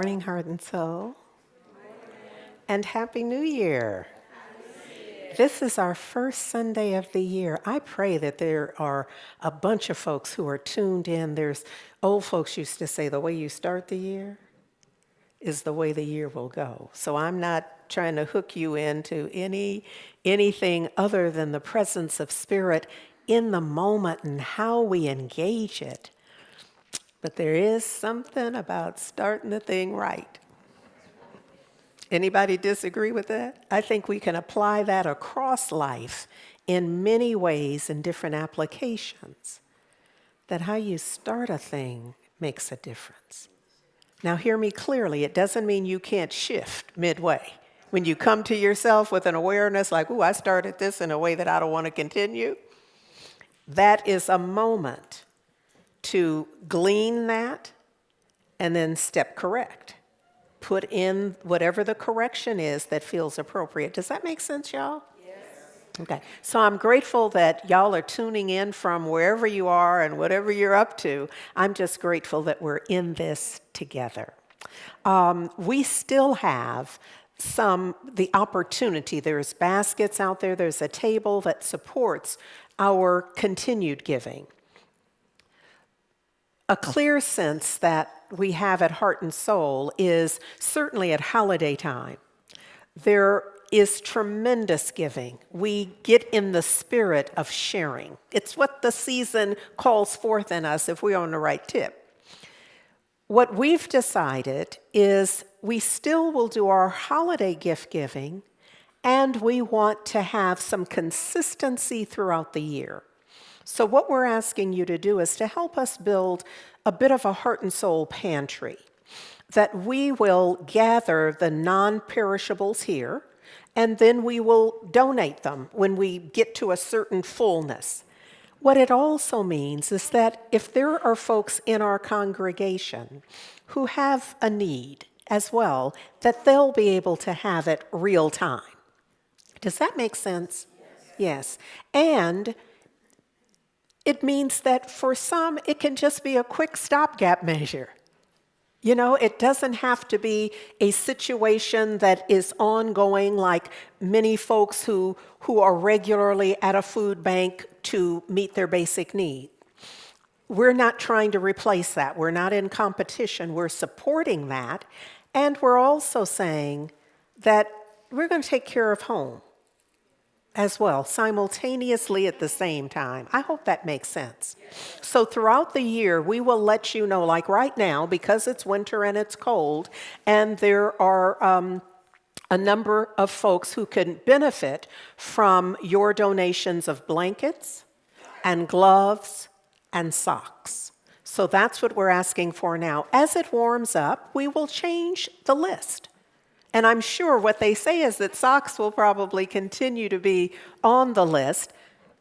morning, Heart and Soul. And Happy New Year. This is our first Sunday of the year. I pray that there are a bunch of folks who are tuned in. There's old folks used to say the way you start the year is the way the year will go. So I'm not trying to hook you into anything other than the presence of Spirit in the moment and how we engage it. But there is something about starting the thing right. Anybody disagree with that? I think we can apply that across life in many ways in different applications. That how you start a thing makes a difference. Now hear me clearly, it doesn't mean you can't shift midway. When you come to yourself with an awareness like, I started this in a way that I don't want to continue, that is a moment to glean that and then step correct. Put in whatever the correction is that feels appropriate. Does that make sense, y'all? Yes. Okay, so I'm grateful that y'all are tuning in from wherever you are and whatever you're up to. I'm just grateful that we're in this together. We still have the opportunity. There's baskets out there. There's a table that supports our continued giving. A clear sense that we have at Heart and Soul is certainly at holiday time. There is tremendous giving. We get in the spirit of sharing. It's what the season calls forth in us if we're on the right tip. What we've decided is we still will do our holiday gift giving, and we want to have some consistency throughout the year. So what we're asking you to do is to help us build a bit of a Heart and Soul pantry, that we will gather the non-perishables here, and then we will donate them when we get to a certain fullness. What it also means is that if there are folks in our congregation who have a need as well, that they'll be able to have it real time. Does that make sense? Yes. And it means that for some, it can just be a quick stopgap measure. You know, it doesn't have to be a situation that is ongoing like many folks who are regularly at a food bank to meet their basic need. We're not trying to replace that. We're not in competition. We're supporting that. And we're also saying that we're going to take care of home as well, simultaneously at the same time. I hope that makes sense. So throughout the year, we will let you know, like right now, because it's winter and it's cold, and there are a number of folks who can benefit from your donations of blankets and gloves and socks. So that's what we're asking for now. As it warms up, we will change the list. And I'm sure what they say is that socks will probably continue to be on the list,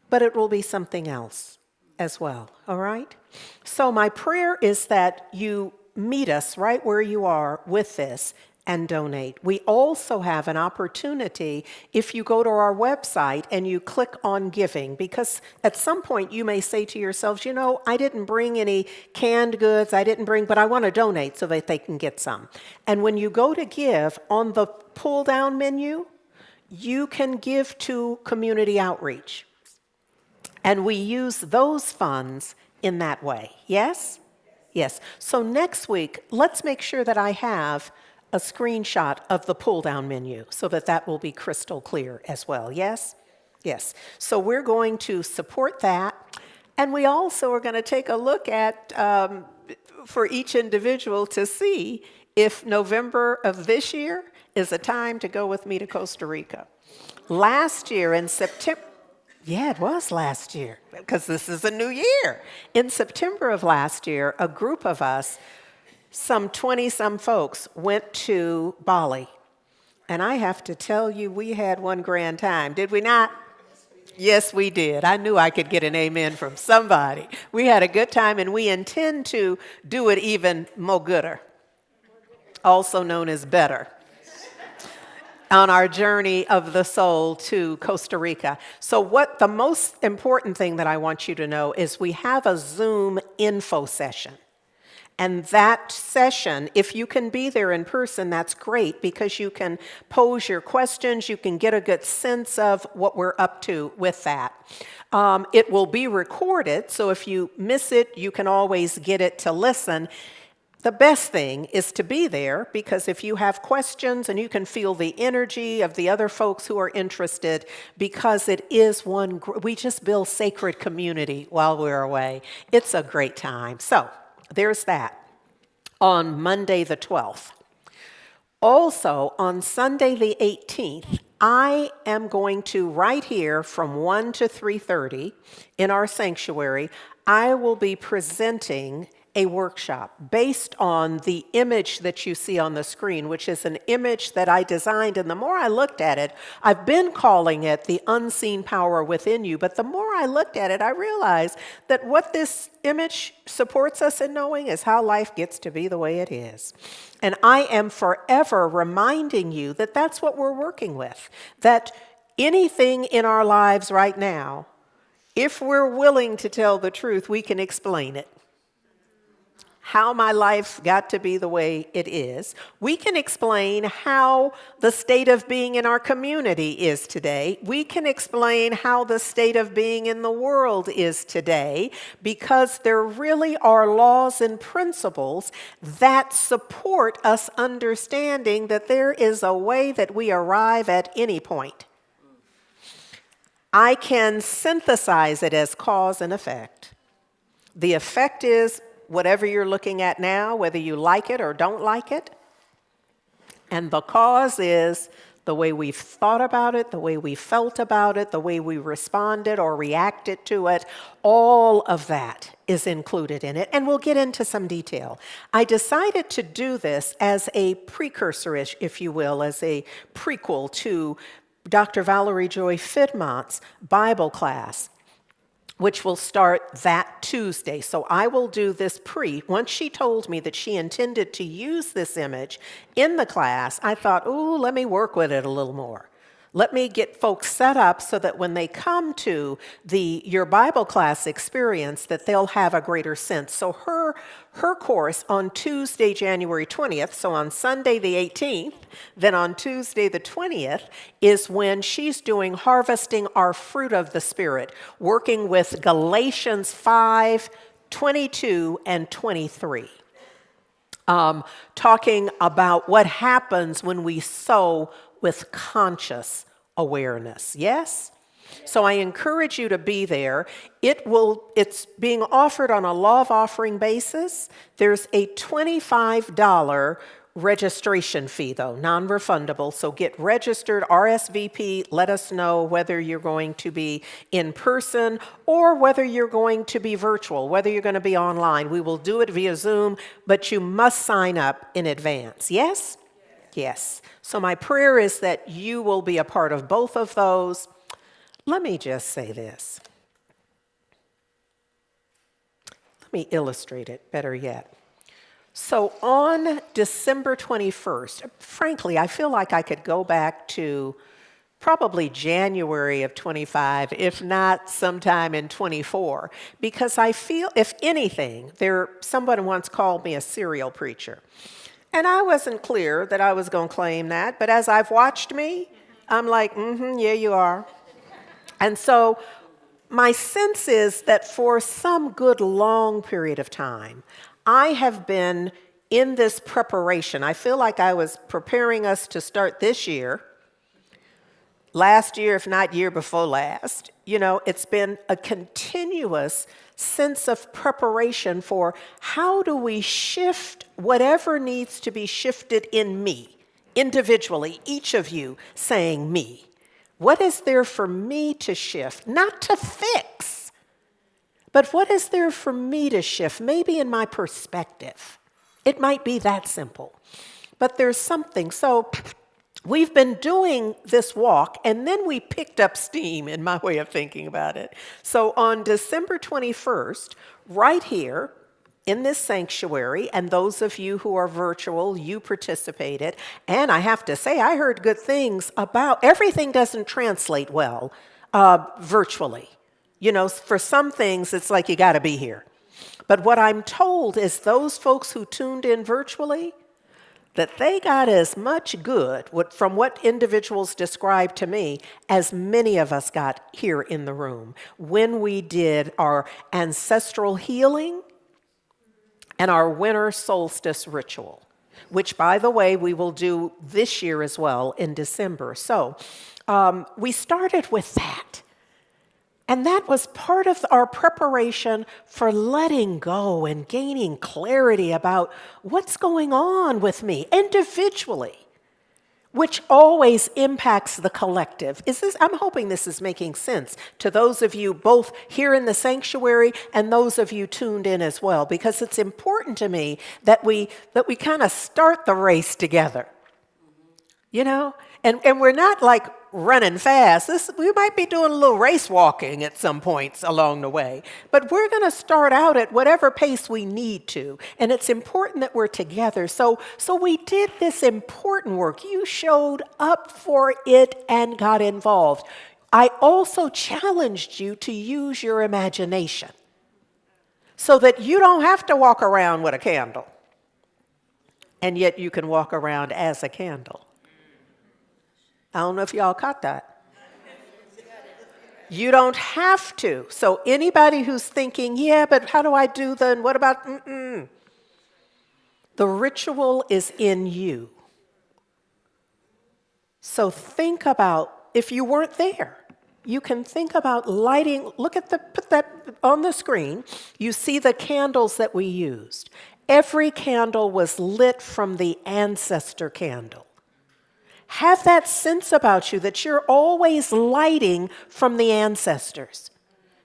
but it will be something else as well, all right? So my prayer is that you meet us right where you are with this and donate. We also have an opportunity if you go to our website and you click on giving, because at some point you may say to yourselves, I didn't bring any canned goods, but I want to donate so that they can get some. And when you go to give, on the pull-down menu, you can give to community outreach. And we use those funds in that way. Yes? Yes. So next week, let's make sure that I have a screenshot of the pull-down menu so that will be crystal clear as well. Yes? Yes. So we're going to support that. And we also are going to take a look at, for each individual to see if November of this year is a time to go with me to Costa Rica. Last year in September, it was last year, because this is a new year. In September of last year, a group of us, some 20-some folks, went to Bali. And I have to tell you, we had one grand time. Did we not? Yes, we did. I knew I could get an amen from somebody. We had a good time, and we intend to do it even more gooder, also known as better, on our journey of the soul to Costa Rica. So what the most important thing that I want you to know is we have a Zoom info session. And that session, if you can be there in person, that's great because you can pose your questions, you can get a good sense of what we're up to with that. It will be recorded, so if you miss it, you can always get it to listen. The best thing is to be there because if you have questions and you can feel the energy of the other folks who are interested, because it is we just build sacred community while we're away. It's a great time. So there's that on Monday the 12th. Also, on Sunday the 18th, I am going to, right here from 1 to 3:30 in our sanctuary, I will be presenting a workshop based on the image that you see on the screen, which is an image that I designed. And the more I looked at it, I've been calling it the unseen power within you. But the more I looked at it, I realized that what this image supports us in knowing is how life gets to be the way it is. And I am forever reminding you that that's what we're working with, that anything in our lives right now, if we're willing to tell the truth, we can explain it. How my life got to be the way it is. We can explain how the state of being in our community is today. We can explain how the state of being in the world is today, because there really are laws and principles that support us understanding that there is a way that we arrive at any point. I can synthesize it as cause and effect. The effect is whatever you're looking at now, whether you like it or don't like it. And the cause is the way we've thought about it, the way we felt about it, the way we responded or reacted to it. All of that is included in it. And we'll get into some detail. I decided to do this as a precursor-ish, if you will, as a prequel to Dr. Valerie Joy Fidmont's Bible class, which will start that Tuesday. So I will do this once she told me that she intended to use this image in the class, I thought, let me work with it a little more. Let me get folks set up so that when they come to your Bible class experience, that they'll have a greater sense. So her course on Tuesday, January 20th, so on Sunday the 18th, then on Tuesday the 20th, is when she's doing Harvesting Our Fruit of the Spirit, working with Galatians 5:22 and 23. Talking about what happens when we sow with conscious awareness. Yes? So I encourage you to be there. It's being offered on a love offering basis. There's a $25 registration fee, though, non-refundable. So get registered, RSVP, let us know whether you're going to be in person or whether you're going to be virtual, whether you're going to be online. We will do it via Zoom, but you must sign up in advance. Yes? Yes. So my prayer is that you will be a part of both of those. Let me just say this. Let me illustrate it better yet. So on December 21st, frankly, I feel like I could go back to probably January of 25, if not sometime in 24, because I feel, if anything, someone once called me a serial preacher. And I wasn't clear that I was going to claim that, but as I've watched me, I'm like, yeah, you are. And so my sense is that for some good long period of time, I have been in this preparation. I feel like I was preparing us to start this year, last year, if not year before last. It's been a continuous sense of preparation for how do we shift whatever needs to be shifted in me, individually, each of you saying me. What is there for me to shift? Not to fix, but what is there for me to shift? Maybe in my perspective. It might be that simple, but there's something. So we've been doing this walk, and then we picked up steam in my way of thinking about it. So on December 21st, right here in this sanctuary, and those of you who are virtual, you participated. And I have to say, I heard good things about everything doesn't translate well virtually. For some things, it's like you got to be here. But what I'm told is those folks who tuned in virtually, that they got as much good from what individuals described to me as many of us got here in the room when we did our ancestral healing and our winter solstice ritual, which, by the way, we will do this year as well in December. So we started with that. And that was part of our preparation for letting go and gaining clarity about what's going on with me individually, which always impacts the collective. I'm hoping this is making sense to those of you both here in the sanctuary and those of you tuned in as well, because it's important to me that we kind of start the race together. You know, and we're not like running fast. We might be doing a little race walking at some points along the way, but we're going to start out at whatever pace we need to. And it's important that we're together. So we did this important work. You showed up for it and got involved. I also challenged you to use your imagination so that you don't have to walk around with a candle, and yet you can walk around as a candle. I don't know if y'all caught that. You don't have to. So anybody who's thinking, yeah, but how do I do that? And what about, the ritual is in you. So think about, if you weren't there, you can think about lighting, put that on the screen. You see the candles that we used. Every candle was lit from the ancestor candle. Have that sense about you that you're always lighting from the ancestors.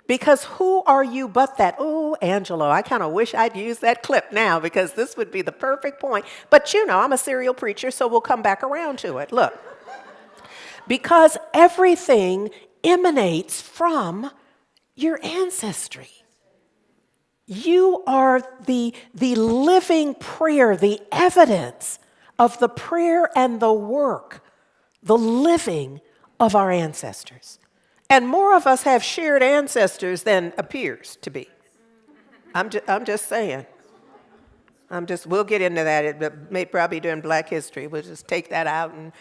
Because who are you but that? Oh, Angelo, I kind of wish I'd used that clip now because this would be the perfect point. But you know, I'm a serial preacher, so we'll come back around to it. Look, because everything emanates from your ancestry. You are the living prayer, the evidence of the prayer and the work, the living of our ancestors. And more of us have shared ancestors than appears to be. I'm just saying. We'll get into that. It may probably during Black History. We'll just take that out and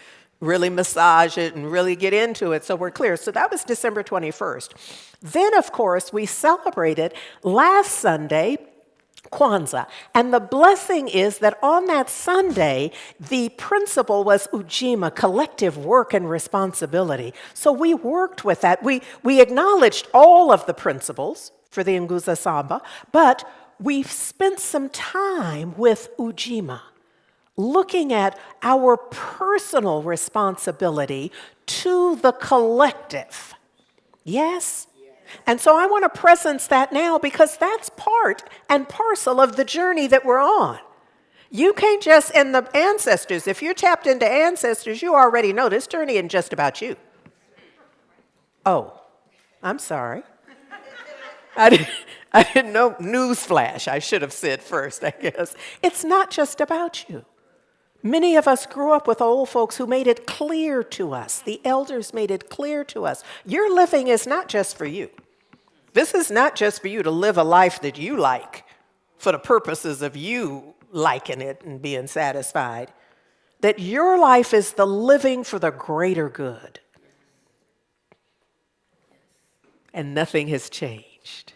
really massage it and really get into it so we're clear. So that was December 21st. Then, of course, we celebrated last Sunday, Kwanzaa. And the blessing is that on that Sunday, the principle was ujima, collective work and responsibility. So we worked with that. We acknowledged all of the principles for the Nguza Samba, but we spent some time with ujima, looking at our personal responsibility to the collective. Yes? And so I want to presence that now because that's part and parcel of the journey that we're on. You can't just, and the ancestors, if you're tapped into ancestors, you already know this journey isn't just about you. Oh, I'm sorry. I didn't know. Newsflash, I should have said first, I guess. It's not just about you. Many of us grew up with old folks who made it clear to us. The elders made it clear to us. Your living is not just for you. This is not just for you to live a life that you like for the purposes of you liking it and being satisfied. That your life is the living for the greater good. And nothing has changed.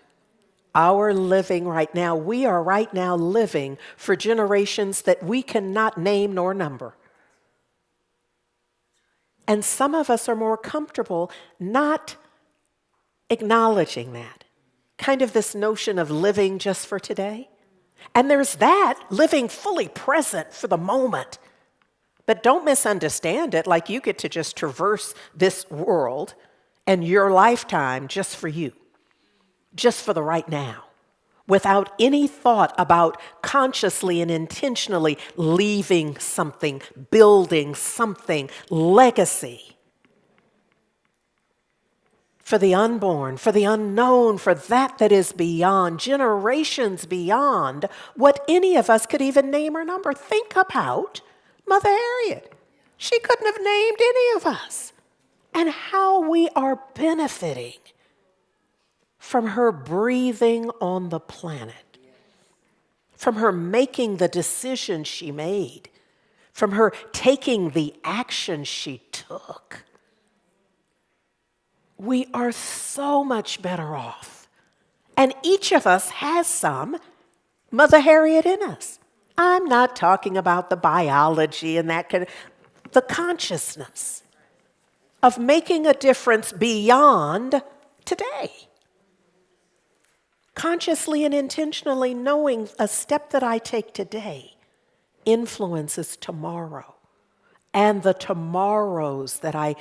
Our living right now, we are right now living for generations that we cannot name nor number. And some of us are more comfortable not acknowledging that. Kind of this notion of living just for today. And there's that, living fully present for the moment. But don't misunderstand it like you get to just traverse this world and your lifetime just for you. Just for the right now, without any thought about consciously and intentionally leaving something, building something, legacy. For the unborn, for the unknown, for that is beyond, generations beyond what any of us could even name or number. Think about Mother Harriet. She couldn't have named any of us. And how we are benefiting from her breathing on the planet. from her making the decision she made, from her taking the action she took, we are so much better off. And each of us has some Mother Harriet in us. I'm not talking about the biology and that kind of, the consciousness of making a difference beyond today. Consciously and intentionally knowing a step that I take today influences tomorrow and the tomorrows that I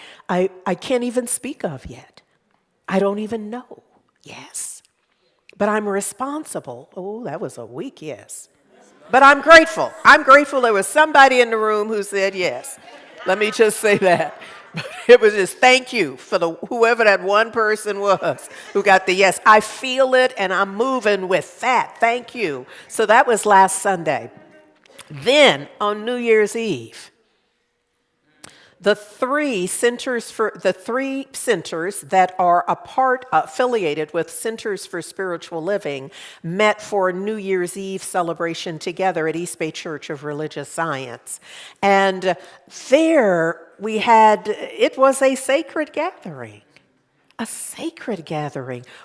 can't even speak of yet. I don't even know. Yes. But I'm responsible. Oh, that was a weak yes. But I'm grateful. I'm grateful there was somebody in the room who said yes. Let me just say that. It was just thank you for whoever that one person was who got the yes. I feel it and I'm moving with that. Thank you. So that was last Sunday. Then on New Year's Eve, the three centers that are affiliated with Centers for Spiritual Living met for a New Year's Eve celebration together at East Bay Church of Religious Science. And there it was a sacred gathering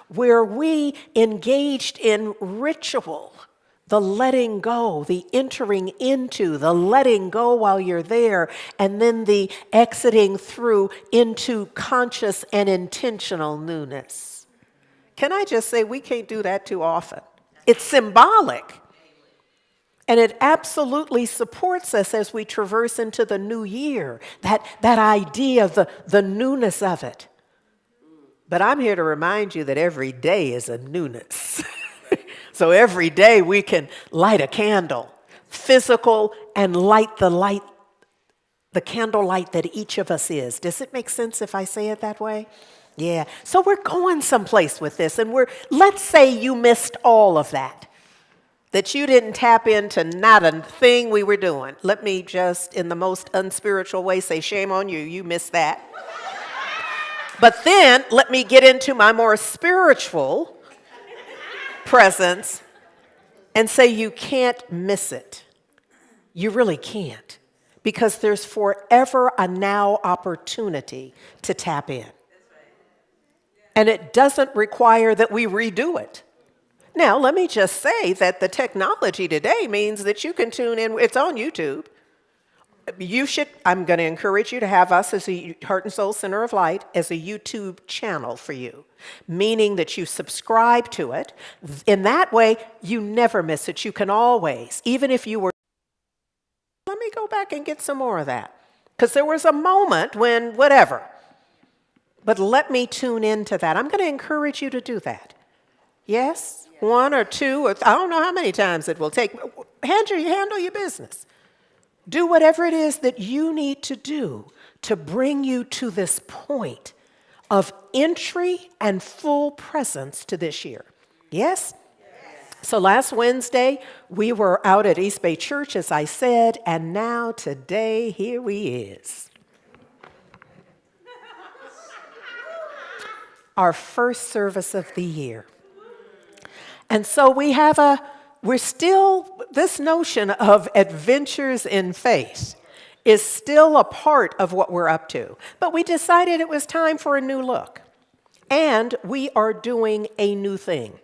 where we engaged in ritual. The letting go, the entering into, the letting go while you're there, and then the exiting through into conscious and intentional newness. Can I just say we can't do that too often? It's symbolic. And it absolutely supports us as we traverse into the new year, that idea of the newness of it. But I'm here to remind you that every day is a newness. So every day we can light a candle, physical, and light the candlelight that each of us is. Does it make sense if I say it that way? Yeah. So we're going someplace with this, and let's say you missed all of that you didn't tap into not a thing we were doing. Let me just, in the most unspiritual way, say shame on you. You missed that. But then let me get into my more spiritual presence and say you can't miss it. You really can't, because there's forever a now opportunity to tap in. And it doesn't require that we redo it. Now, let me just say that the technology today means that you can tune in. It's on YouTube. I'm going to encourage you to have us as a Heart and Soul Center of Light as a YouTube channel for you, meaning that you subscribe to it. In that way, you never miss it. You can always, even if you were, let me go back and get some more of that. Because there was a moment when whatever. But let me tune into that. I'm going to encourage you to do that. Yes? One or two, or I don't know how many times it will take. Handle your business. Do whatever it is that you need to do to bring you to this point of entry and full presence to this year. Yes? So last Wednesday, we were out at East Bay Church, as I said, and now today, here we is. Our first service of the year. And so this notion of adventures in faith is still a part of what we're up to. But we decided it was time for a new look. And we are doing a new thing.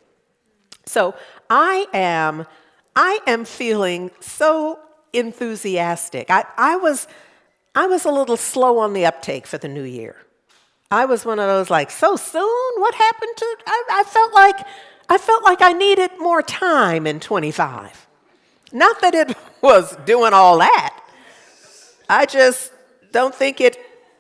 So I am feeling so enthusiastic. I was a little slow on the uptake for the new year. I was one of those like, so soon? What happened to, I felt like I needed more time in 25. Not that it was doing all that. I just don't think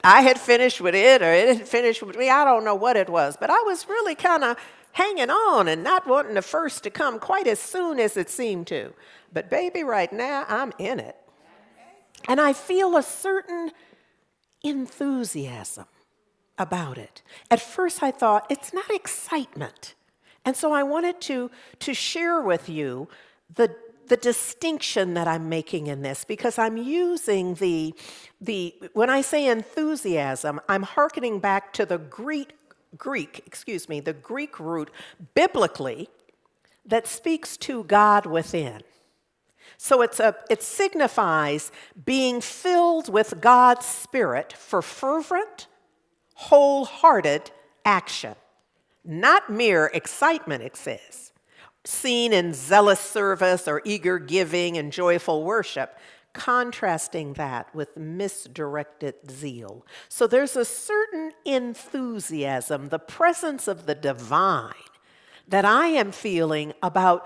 I had finished with it or it had finished with me. I don't know what it was. But I was really kind of hanging on and not wanting the first to come quite as soon as it seemed to. But baby, right now, I'm in it. And I feel a certain enthusiasm about it. At first I thought, it's not excitement. And so I wanted to share with you the distinction that I'm making in this, because I'm using when I say enthusiasm, I'm hearkening back to the Greek root biblically that speaks to God within. So it signifies being filled with God's Spirit for fervent, wholehearted action. Not mere excitement, it says, seen in zealous service or eager giving and joyful worship, contrasting that with misdirected zeal. So there's a certain enthusiasm, the presence of the divine, that I am feeling about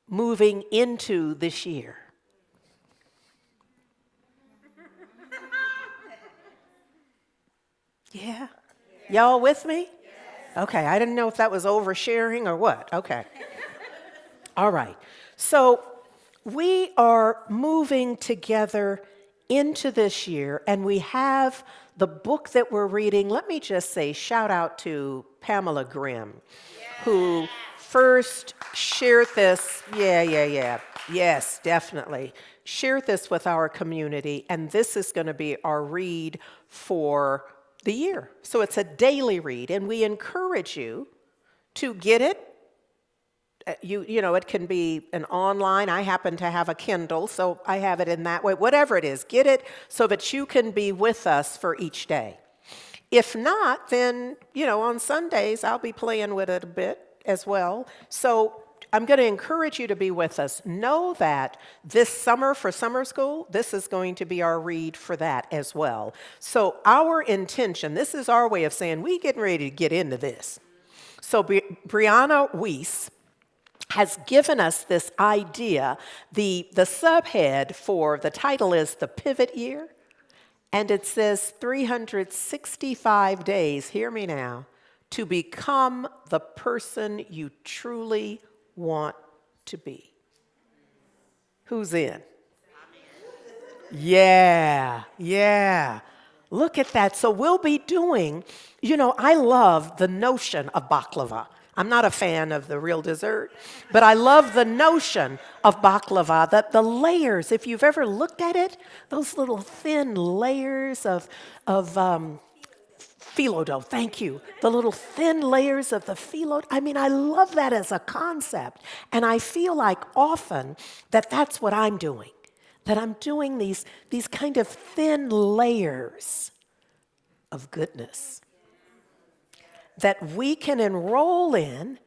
moving into this year. Yeah? Y'all with me? Okay, I didn't know if that was oversharing or what. Okay. All right. So we are moving together into this year, and we have the book that we're reading. Let me just say, shout out to Pamela Grimm, who first shared this. Yeah. Yes, definitely. Shared this with our community, and this is going to be our read for the year. So it's a daily read, and we encourage you to get it. You know, it can be an online. I happen to have a Kindle, so I have it in that way. Whatever it is, get it so that you can be with us for each day. If not, then, you know, on Sundays, I'll be playing with it a bit as well. So I'm going to encourage you to be with us. Know that this summer for summer school, this is going to be our read for that as well. So our intention, this is our way of saying we getting ready to get into this. So Brianna Weiss has given us this idea. The subhead for the title is The Pivot Year, and it says 365 days, hear me now, to become the person you truly want to be. Who's in? Yeah. Look at that. So we'll be doing, you know, I love the notion of baklava. I'm not a fan of the real dessert, but I love the notion of baklava, that the layers, if you've ever looked at it, those little thin layers of phyllo dough, thank you. The little thin layers of the phyllo. I mean, I love that as a concept. And I feel like often that's what I'm doing, that I'm doing these kind of thin layers of goodness that we can enroll in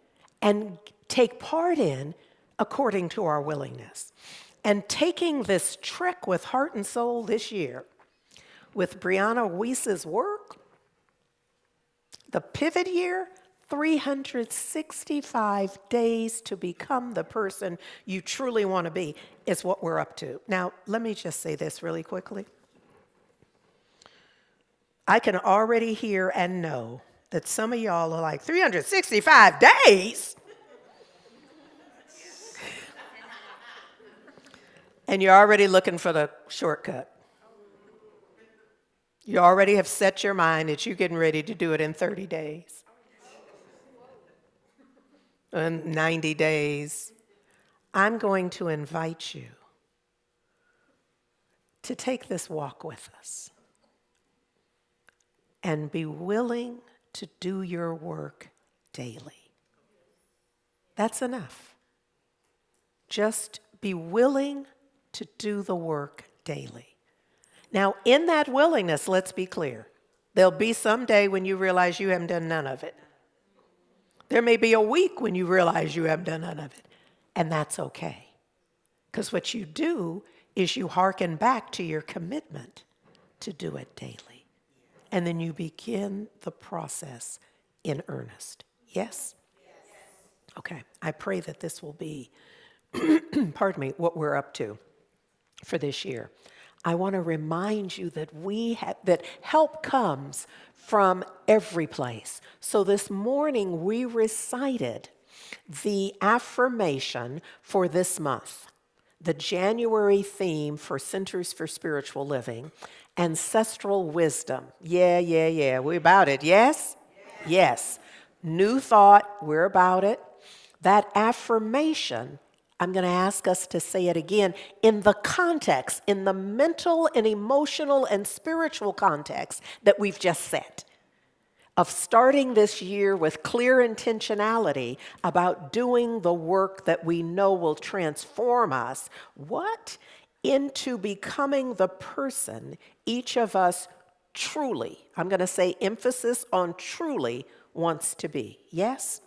and take part in according to our willingness. And taking this trek with heart and soul this year with Brianna Weiss's work, the pivot year, 365 days to become the person you truly want to be is what we're up to. Now, let me just say this really quickly. I can already hear and know that some of y'all are like, 365 days? And you're already looking for the shortcut. You already have set your mind that you're getting ready to do it in 30 days. In 90 days. I'm going to invite you to take this walk with us and be willing to do your work daily. That's enough. Just be willing to do the work daily. Now, in that willingness, let's be clear. There'll be some day when you realize you haven't done none of it. There may be a week when you realize you haven't done none of it. And that's okay. Because what you do is you hearken back to your commitment to do it daily. And then you begin the process in earnest. Yes? Okay. I pray that this will be, pardon me, what we're up to for this year. I want to remind you that that help comes from every place. So this morning we recited the affirmation for this month, the January theme for Centers for Spiritual Living, ancestral wisdom. Yeah. We're about it, yes? Yes. New thought, we're about it. That affirmation, I'm going to ask us to say it again in the context, in the mental and emotional and spiritual context that we've just set. of starting this year with clear intentionality about doing the work that we know will transform us, what? Into becoming the person each of us truly, I'm going to say emphasis on truly, wants to be. Yes?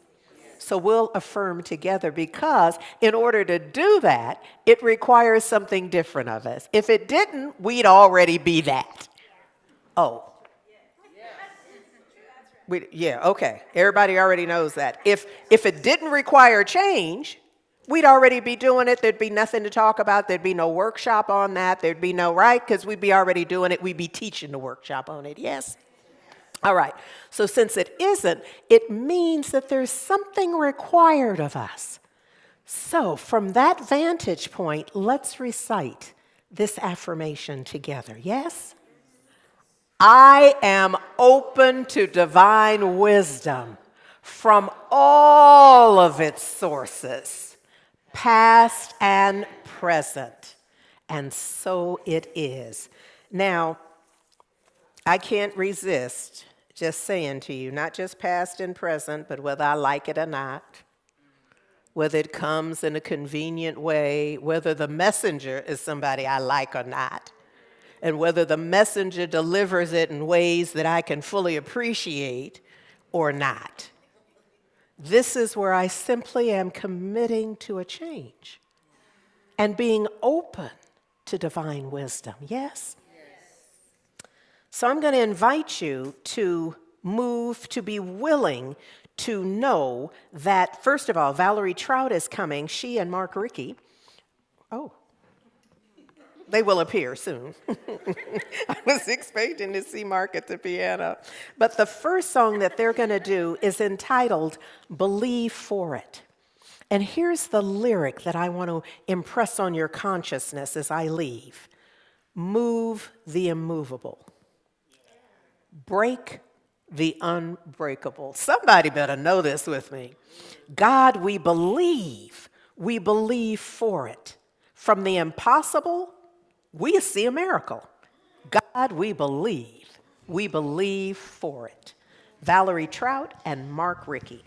So we'll affirm together, because in order to do that, it requires something different of us. If it didn't, we'd already be that. Oh. Okay. Everybody already knows that. If it didn't require change, we'd already be doing it. There'd be nothing to talk about. There'd be no workshop on that. There'd be no, right? Because we'd be already doing it. We'd be teaching the workshop on it. Yes? All right. So since it isn't, it means that there's something required of us. So from that vantage point, let's recite this affirmation together. Yes? I am open to divine wisdom from all of its sources, past and present. And so it is. Now, I can't resist just saying to you, not just past and present, but whether I like it or not, whether it comes in a convenient way, whether the messenger is somebody I like or not, and whether the messenger delivers it in ways that I can fully appreciate or not. This is where I simply am committing to a change and being open to divine wisdom. Yes? So I'm going to invite you to move, to be willing to know that, first of all, Valerie Trout is coming. She and Mark Rickey. Oh. They will appear soon. I was expecting to see Mark at the piano. But the first song that they're going to do is entitled Believe For It. And here's the lyric that I want to impress on your consciousness as I leave. Move the immovable. Break the unbreakable. Somebody better know this with me. God, we believe for it. From the impossible, we see a miracle. God, we believe for it. Valerie Trout and Mark Rickey.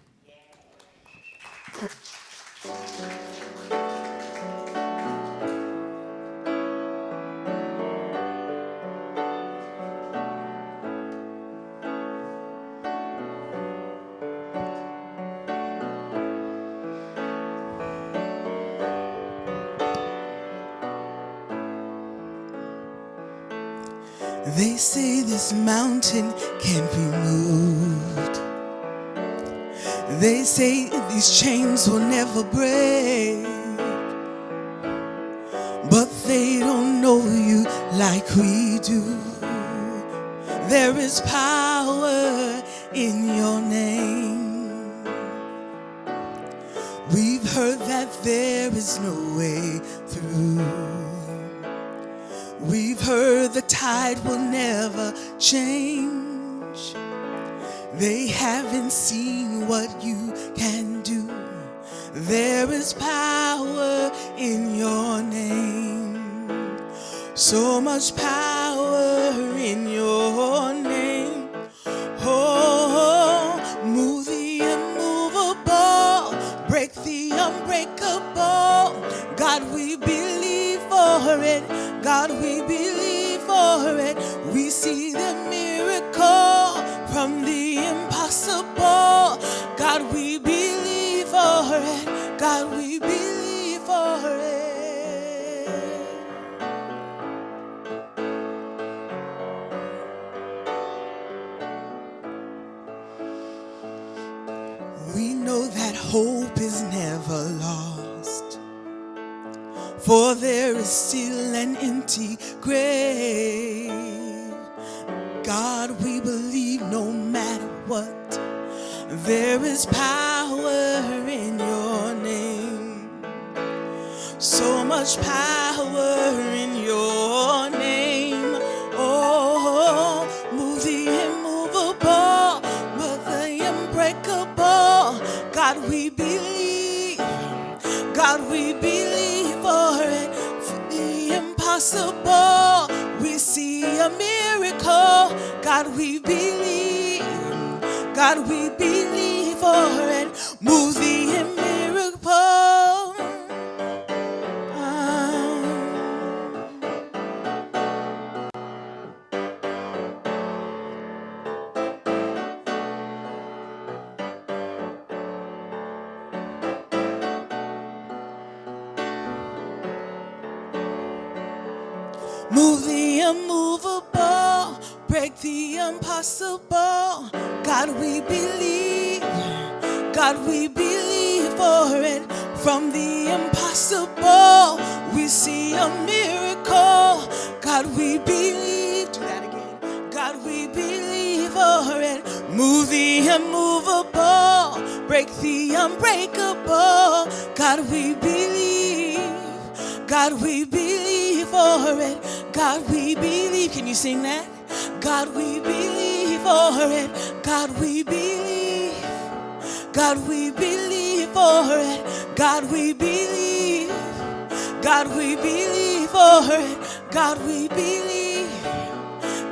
They say this mountain can't be moved. They say these chains will never break. But they don't know you like we do. There is power in your name. We've heard that there is no way through. We've heard the tide will never change. They haven't seen what you can do. There is power in your name. So much power in your name. Oh, move the immovable, break the unbreakable. God, we believe for it. God, we believe for it. We see the miracle from the impossible. God, we believe for it. God, we believe for it. We know that hope is never lost, for there is still an empty grave. God, we believe no matter what, there is power in your name. So much power in your name. Oh, move the immovable, but the unbreakable. God, we believe. God, we believe for it. For the impossible, we see a miracle. God, we believe. God, we believe for it. Move the miracle. Move the immovable, break the impossible. God, we believe. God, we believe for it. From the impossible, we see a miracle. God, we believe. Do that again. God, we believe for it. Move the immovable, break the unbreakable. God, we believe. God, we believe for it. God, we believe. Can you sing that? God, we believe for it. God, we believe. God, we believe for it. God, we believe. God, we believe for it. God, we believe.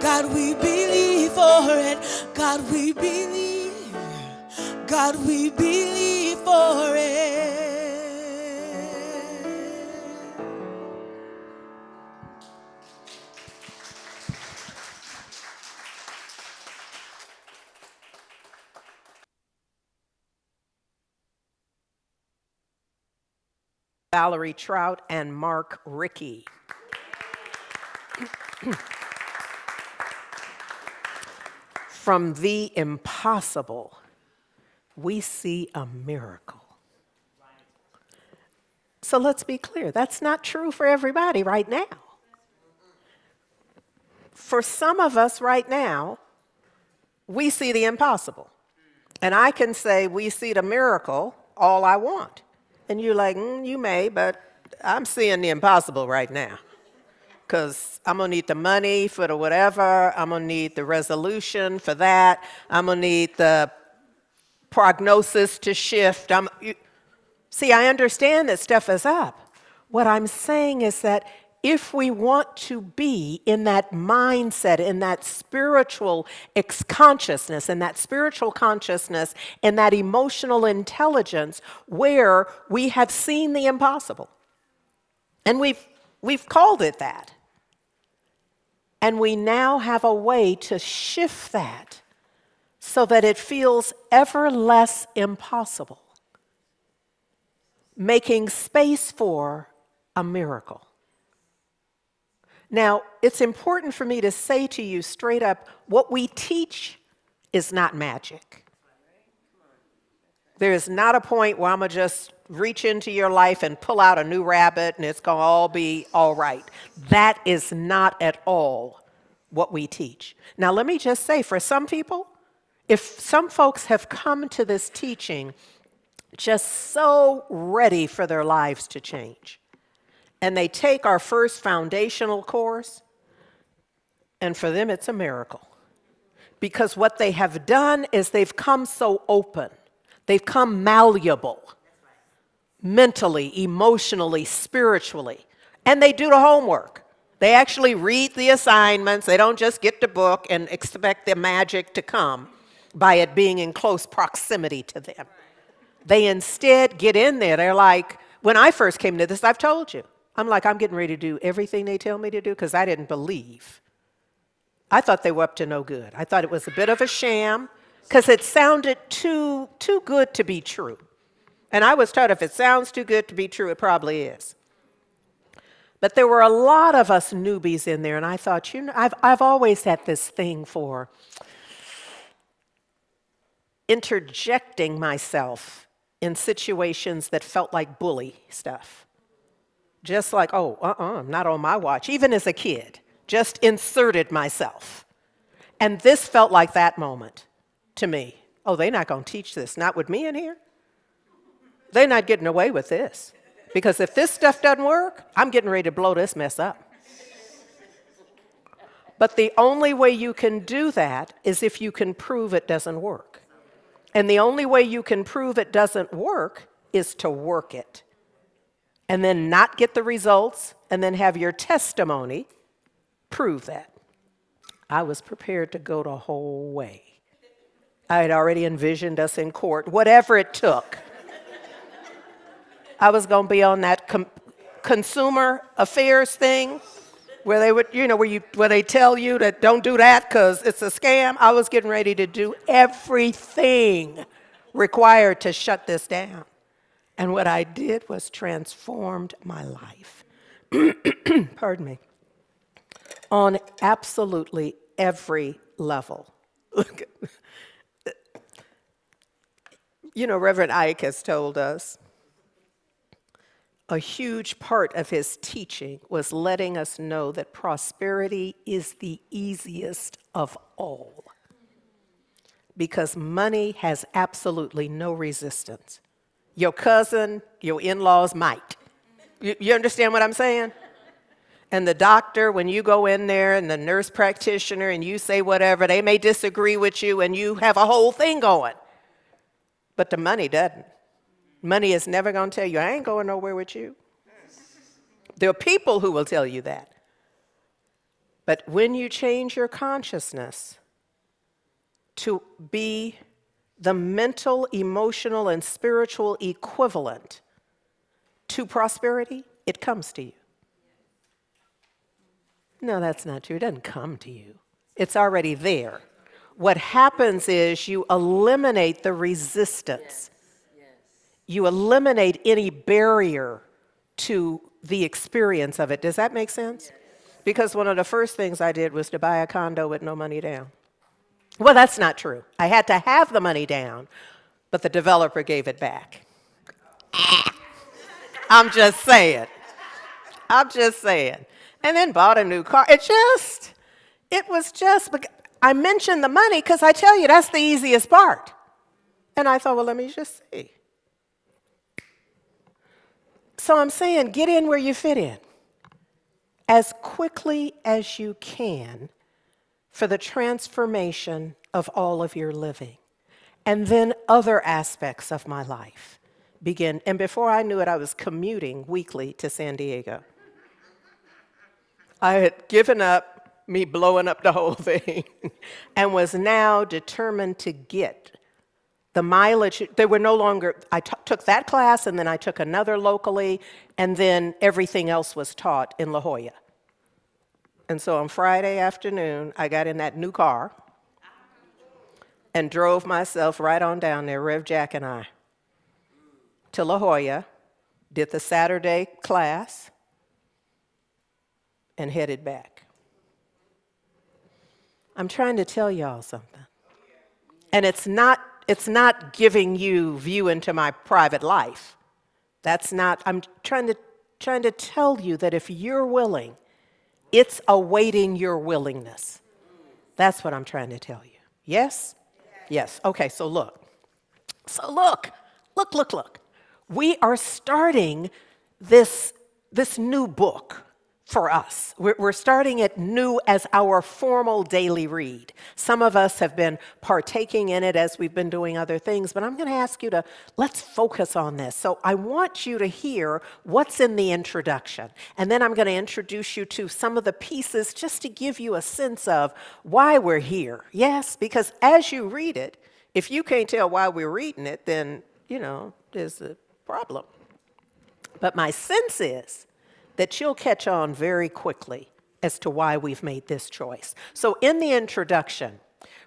God, we believe for it. God, we believe. God, we believe for it. Valerie Trout and Mark Rickey. From the impossible, we see a miracle. So let's be clear, that's not true for everybody right now. For some of us right now, we see the impossible. And I can say we see the miracle all I want. And you're like, you may, but I'm seeing the impossible right now. Because I'm going to need the money for the whatever. I'm going to need the resolution for that. I'm going to need the prognosis to shift. See, I understand that stuff is up. What I'm saying is that if we want to be in that mindset, in that spiritual consciousness, in that spiritual consciousness, in that emotional intelligence where we have seen the impossible, and we've called it that, and we now have a way to shift that so that it feels ever less impossible, making space for a miracle. Now, it's important for me to say to you straight up, what we teach is not magic. There is not a point where I'm going to just reach into your life and pull out a new rabbit and it's going to all be all right. That is not at all what we teach. Now, let me just say, for some people, if some folks have come to this teaching just so ready for their lives to change, and they take our first foundational course, and for them it's a miracle. Because what they have done is they've come so open. They've come malleable, mentally, emotionally, spiritually. And they do the homework. They actually read the assignments. They don't just get the book and expect the magic to come by it being in close proximity to them. They instead get in there. They're like, when I first came to this, I've told you, I'm like, I'm getting ready to do everything they tell me to do because I didn't believe. I thought they were up to no good. I thought it was a bit of a sham because it sounded too good to be true. And I was told if it sounds too good to be true, it probably is. But there were a lot of us newbies in there, and I thought, I've always had this thing for interjecting myself in situations that felt like bully stuff. Just like, not on my watch. Even as a kid, just inserted myself. And this felt like that moment to me. Oh, they're not going to teach this. Not with me in here. They're not getting away with this. Because if this stuff doesn't work, I'm getting ready to blow this mess up. But the only way you can do that is if you can prove it doesn't work. And the only way you can prove it doesn't work is to work it. And then not get the results, and then have your testimony prove that. I was prepared to go the whole way. I had already envisioned us in court, whatever it took. I was going to be on that consumer affairs thing where they would, where they tell you that don't do that because it's a scam. I was getting ready to do everything required to shut this down. And what I did was transformed my life. Pardon me. On absolutely every level. Look, Reverend Ike has told us a huge part of his teaching was letting us know that prosperity is the easiest of all because money has absolutely no resistance. Your cousin, your in-laws might. You understand what I'm saying? And the doctor, when you go in there, and the nurse practitioner, and you say whatever, they may disagree with you, and you have a whole thing going. But the money doesn't. Money is never going to tell you, I ain't going nowhere with you. There are people who will tell you that. But when you change your consciousness to be the mental, emotional, and spiritual equivalent to prosperity, it comes to you. No, that's not true. It doesn't come to you. It's already there. What happens is you eliminate the resistance. You eliminate any barrier to the experience of it. Does that make sense? Because one of the first things I did was to buy a condo with no money down. Well, that's not true. I had to have the money down, but the developer gave it back. I'm just saying. And then bought a new car. I mentioned the money because I tell you, that's the easiest part. And I thought, well, let me just see. So I'm saying, get in where you fit in as quickly as you can for the transformation of all of your living. And then other aspects of my life begin. And before I knew it, I was commuting weekly to San Diego. I had given up me blowing up the whole thing and was now determined to get the mileage. They were no longer, I took that class and then I took another locally, and then everything else was taught in La Jolla. And so on Friday afternoon, I got in that new car and drove myself right on down there, Rev Jack and I, to La Jolla, did the Saturday class, and headed back. I'm trying to tell y'all something. And it's not giving you view into my private life. I'm trying to tell you that if you're willing, it's awaiting your willingness. That's what I'm trying to tell you. Yes? Yes. Okay, so look. Look. We are starting this new book for us. We're starting it new as our formal daily read. Some of us have been partaking in it as we've been doing other things, but I'm going to ask you let's focus on this. So I want you to hear what's in the introduction, and then I'm going to introduce you to some of the pieces just to give you a sense of why we're here. Yes, because as you read it, if you can't tell why we're reading it, then, there's a problem. But my sense is that you'll catch on very quickly as to why we've made this choice. So in the introduction,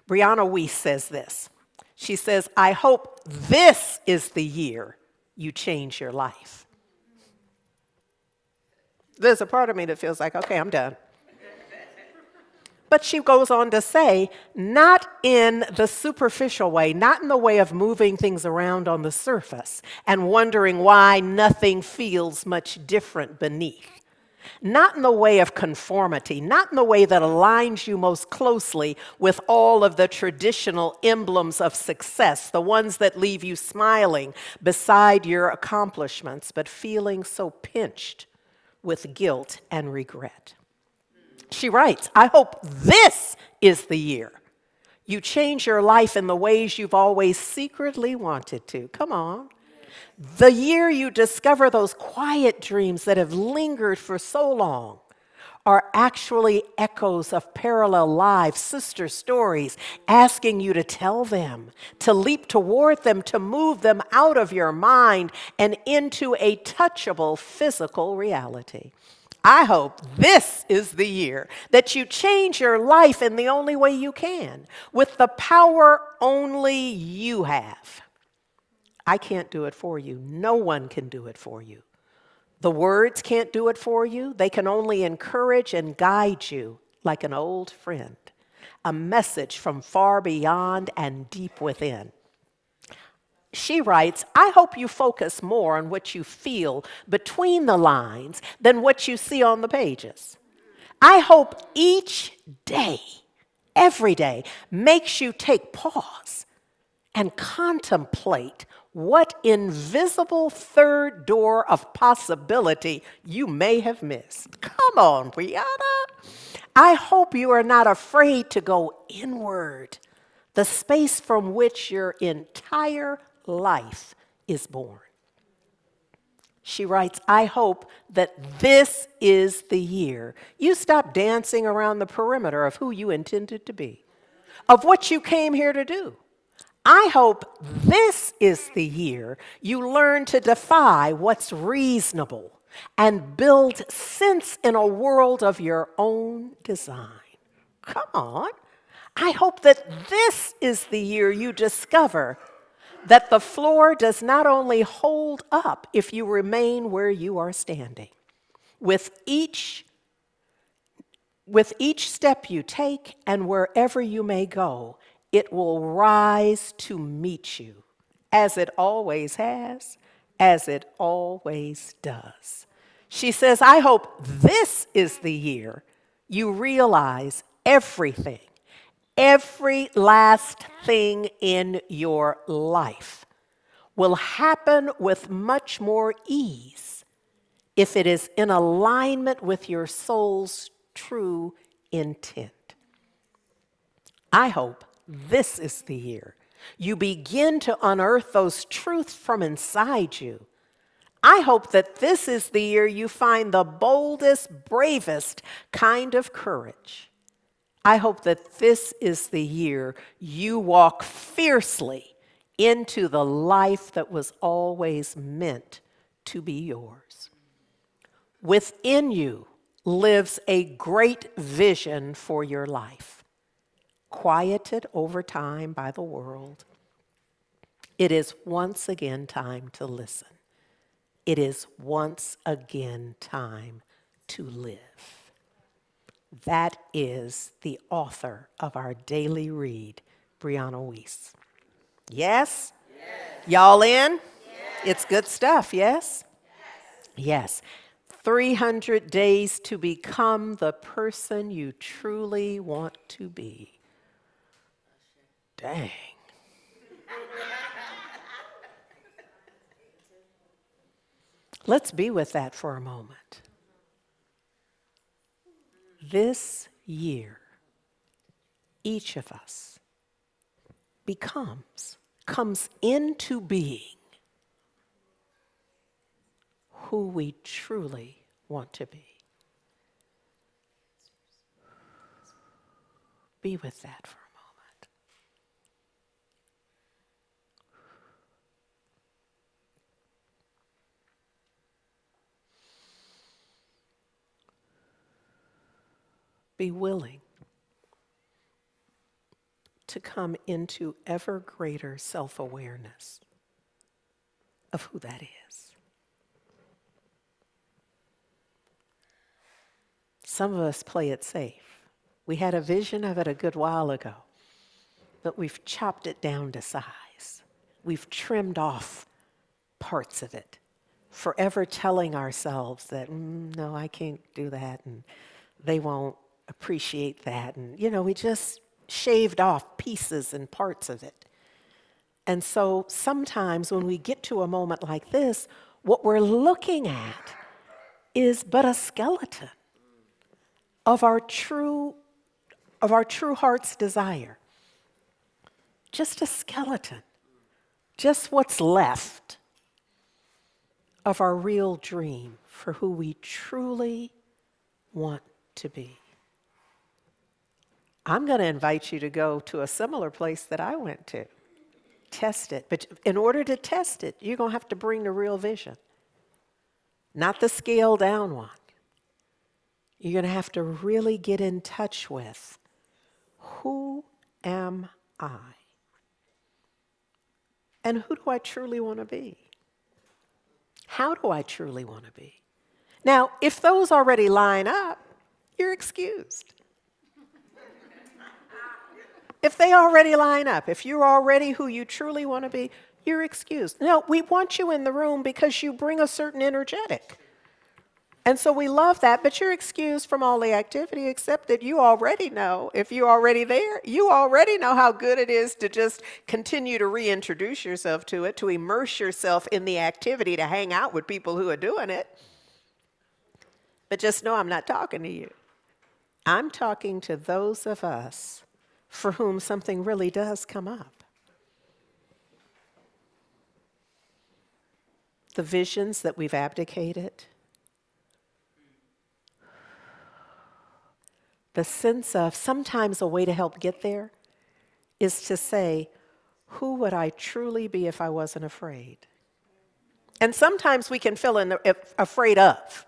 Brianna Weiss says this. She says, I hope this is the year you change your life. There's a part of me that feels like, okay, I'm done. But she goes on to say, not in the superficial way, not in the way of moving things around on the surface and wondering why nothing feels much different beneath. Not in the way of conformity, not in the way that aligns you most closely with all of the traditional emblems of success, the ones that leave you smiling beside your accomplishments, but feeling so pinched with guilt and regret. She writes, I hope this is the year you change your life in the ways you've always secretly wanted to. Come on. The year you discover those quiet dreams that have lingered for so long, are actually echoes of parallel lives, sister stories, asking you to tell them, to leap toward them, to move them out of your mind and into a touchable physical reality. I hope this is the year that you change your life in the only way you can, with the power only you have. I can't do it for you. No one can do it for you. The words can't do it for you. They can only encourage and guide you like an old friend, a message from far beyond and deep within. She writes, I hope you focus more on what you feel between the lines than what you see on the pages. I hope each day, every day, makes you take pause and contemplate what invisible third door of possibility you may have missed. Come on, Brianna. I hope you are not afraid to go inward, the space from which your entire life is born. She writes, I hope that this is the year you stop dancing around the perimeter of who you intended to be, of what you came here to do. I hope this is the year you learn to defy what's reasonable and build sense in a world of your own design. Come on. I hope that this is the year you discover that the floor does not only hold up if you remain where you are standing. With each step you take and wherever you may go, it will rise to meet you, as it always has, as it always does. She says, I hope this is the year you realize everything, every last thing in your life will happen with much more ease if it is in alignment with your soul's true intent. I hope this is the year you begin to unearth those truths from inside you. I hope that this is the year you find the boldest, bravest kind of courage. I hope that this is the year you walk fiercely into the life that was always meant to be yours. Within you lives a great vision for your life, quieted over time by the world. It is once again time to listen. It is once again time to live. That is the author of our daily read, Brianna Weiss. Yes? Yes. Y'all in? Yes. It's good stuff, yes? Yes. 300 days to become the person you truly want to be. Dang. Let's be with that for a moment. This year, each of us comes into being who we truly want to be. Be with that for a moment. Be willing to come into ever greater self-awareness of who that is. Some of us play it safe. We had a vision of it a good while ago, but we've chopped it down to size. We've trimmed off parts of it, forever telling ourselves that, no, I can't do that, and they won't appreciate that. And, we just shaved off pieces and parts of it. And so sometimes when we get to a moment like this, what we're looking at is but a skeleton of our true heart's desire. Just a skeleton. Just what's left of our real dream for who we truly want to be. I'm going to invite you to go to a similar place that I went to. Test it. But in order to test it, you're going to have to bring the real vision, not the scaled down one. You're going to have to really get in touch with, who am I? And who do I truly want to be? How do I truly want to be? Now, if those already line up, you're excused. If they already line up, if you're already who you truly want to be, you're excused. No, we want you in the room because you bring a certain energetic. And so we love that, but you're excused from all the activity except that you already know, if you're already there, you already know how good it is to just continue to reintroduce yourself to it, to immerse yourself in the activity, to hang out with people who are doing it. But just know I'm not talking to you. I'm talking to those of us for whom something really does come up. The visions that we've abdicated, the sense of, sometimes a way to help get there is to say, who would I truly be if I wasn't afraid? And sometimes we can fill in the afraid of.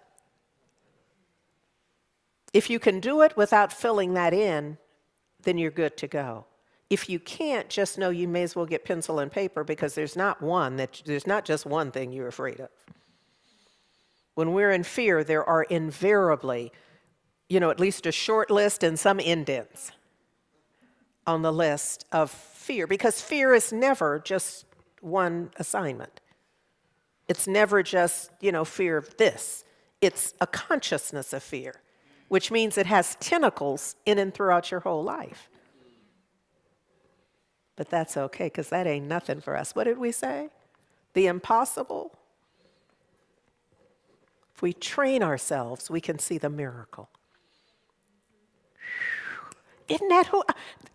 If you can do it without filling that in, then you're good to go. If you can't, just know you may as well get pencil and paper, because there's not just one thing you're afraid of. When we're in fear, there are invariably, at least a short list and some indents on the list of fear, because fear is never just one assignment. It's never just, fear of this. It's a consciousness of fear, which means it has tentacles in and throughout your whole life. But that's okay, because that ain't nothing for us. What did we say? The impossible. If we train ourselves, we can see the miracle. Isn't that who?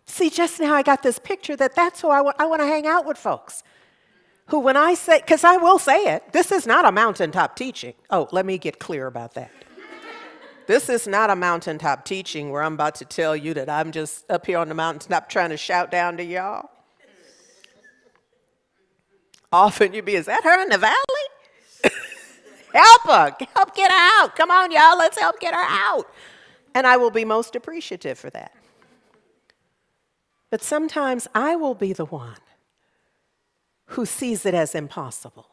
See, just now I got this picture that's who I want to hang out with folks. Who, when I say, because I will say it, this is not a mountaintop teaching. Oh, let me get clear about that. This is not a mountaintop teaching where I'm about to tell you that I'm just up here on the mountaintop trying to shout down to y'all. Often you'd be, is that her in the valley? Help her. Help get her out. Come on, y'all. Let's help get her out. And I will be most appreciative for that. But sometimes I will be the one who sees it as impossible.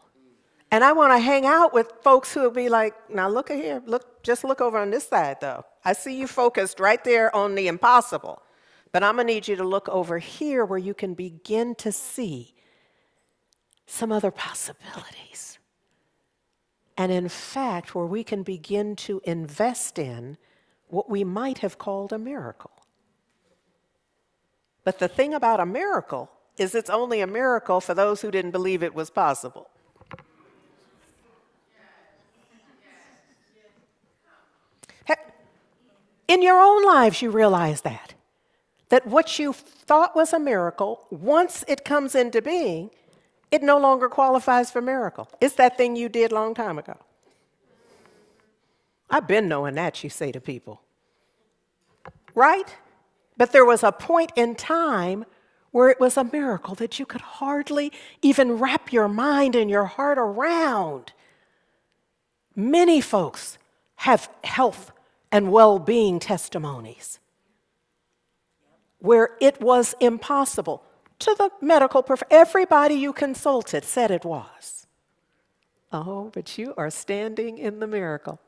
And I want to hang out with folks who will be like, now look at here. Just look over on this side, though. I see you focused right there on the impossible. But I'm going to need you to look over here where you can begin to see some other possibilities. And in fact, where we can begin to invest in what we might have called a miracle. But the thing about a miracle is it's only a miracle for those who didn't believe it was possible. In your own lives, you realize that what you thought was a miracle, once it comes into being, it no longer qualifies for miracle. It's that thing you did a long time ago. I've been knowing that, you say to people. Right? But there was a point in time where it was a miracle that you could hardly even wrap your mind and your heart around. Many folks have health and well-being testimonies where it was impossible. To the medical profession, everybody you consulted said it was. Oh, but you are standing in the miracle.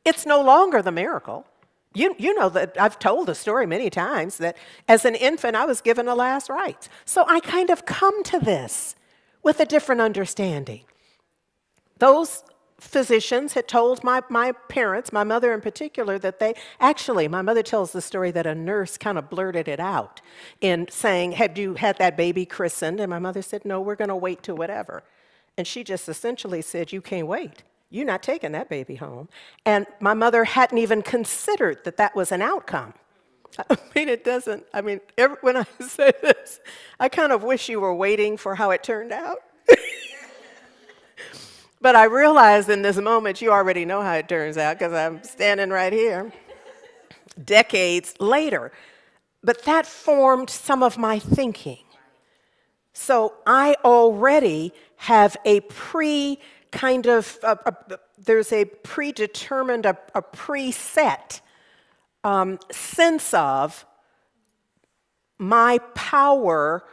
It's no longer the miracle. You know that I've told the story many times that as an infant I was given the last rites. So I kind of come to this with a different understanding. Those physicians had told my parents, my mother in particular, that my mother tells the story that a nurse kind of blurted it out in saying, have you had that baby christened? And my mother said, no, we're going to wait till whatever. And she just essentially said, you can't wait. You're not taking that baby home. And my mother hadn't even considered that was an outcome. When I say this, I kind of wish you were waiting for how it turned out. But I realize in this moment you already know how it turns out because I'm standing right here. decades later. But that formed some of my thinking. So I already have a there's a predetermined, a preset sense of my power,